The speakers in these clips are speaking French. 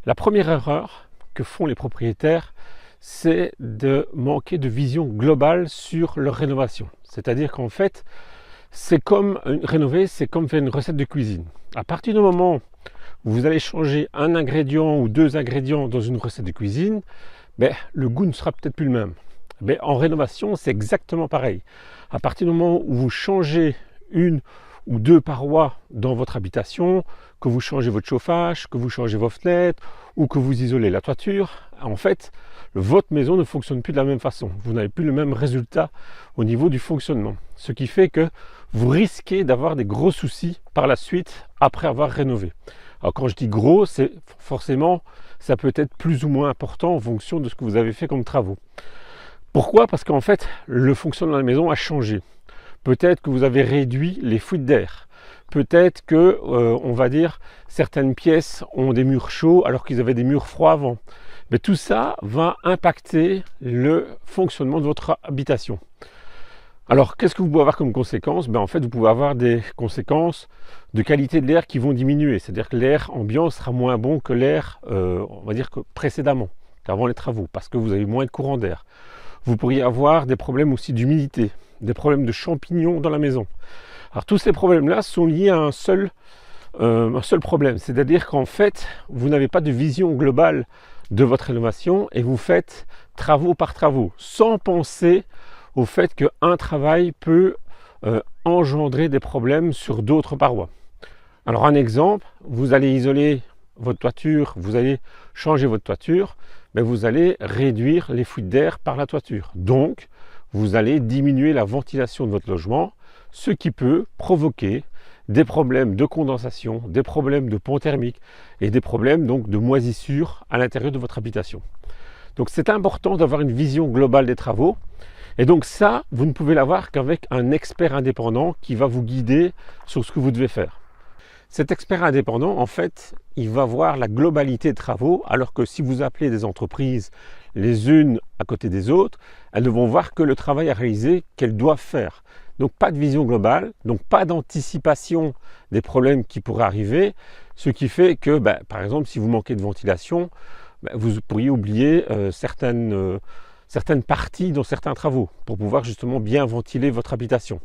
La première erreur que font les propriétaires, c'est de manquer de vision globale sur leur rénovation. C'est-à-dire qu'en fait, rénover, c'est comme faire une recette de cuisine. À partir du moment où vous allez changer un ingrédient ou deux ingrédients dans une recette de cuisine, le goût ne sera peut-être plus le même. En rénovation, c'est exactement pareil. À partir du moment où vous changez une ou deux parois dans votre habitation, que vous changez votre chauffage, que vous changez vos fenêtres ou que vous isolez la toiture, en fait, votre maison ne fonctionne plus de la même façon. Vous n'avez plus le même résultat au niveau du fonctionnement. Ce qui fait que vous risquez d'avoir des gros soucis par la suite après avoir rénové. Alors quand je dis gros, c'est forcément, ça peut être plus ou moins important en fonction de ce que vous avez fait comme travaux. Pourquoi? Parce qu'en fait, le fonctionnement de la maison a changé. Peut-être que vous avez réduit les fuites d'air. Peut-être que, on va dire, certaines pièces ont des murs chauds alors qu'ils avaient des murs froids avant. Mais tout ça va impacter le fonctionnement de votre habitation. Alors, qu'est-ce que vous pouvez avoir comme conséquence? En fait, vous pouvez avoir des conséquences de qualité de l'air qui vont diminuer. C'est-à-dire que l'air ambiant sera moins bon que l'air, on va dire, que précédemment, qu'avant les travaux, parce que vous avez moins de courant d'air. Vous pourriez avoir des problèmes aussi d'humidité, des problèmes de champignons dans la maison. Alors tous ces problèmes-là sont liés à un seul problème, c'est-à-dire qu'en fait, vous n'avez pas de vision globale de votre rénovation et vous faites travaux par travaux, sans penser au fait qu'un travail peut engendrer des problèmes sur d'autres parois. Alors un exemple, vous allez isoler votre toiture, vous allez changer votre toiture, vous allez réduire les fuites d'air par la toiture. Donc, vous allez diminuer la ventilation de votre logement, ce qui peut provoquer des problèmes de condensation, des problèmes de pont thermique et des problèmes donc de moisissure à l'intérieur de votre habitation. Donc c'est important d'avoir une vision globale des travaux. Et donc ça, vous ne pouvez l'avoir qu'avec un expert indépendant qui va vous guider sur ce que vous devez faire. Cet expert indépendant, en fait, il va voir la globalité des travaux, alors que si vous appelez des entreprises les unes à côté des autres, elles ne vont voir que le travail à réaliser qu'elles doivent faire. Donc pas de vision globale, donc pas d'anticipation des problèmes qui pourraient arriver, ce qui fait que, par exemple, si vous manquez de ventilation, vous pourriez oublier certaines parties dans certains travaux pour pouvoir justement bien ventiler votre habitation.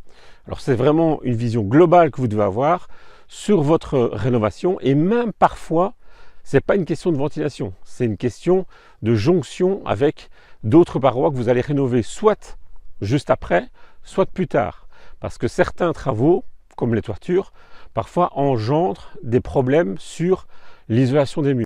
Alors c'est vraiment une vision globale que vous devez avoir sur votre rénovation et même parfois, ce n'est pas une question de ventilation, c'est une question de jonction avec d'autres parois que vous allez rénover soit juste après, soit plus tard. Parce que certains travaux, comme les toitures, parfois engendrent des problèmes sur l'isolation des murs.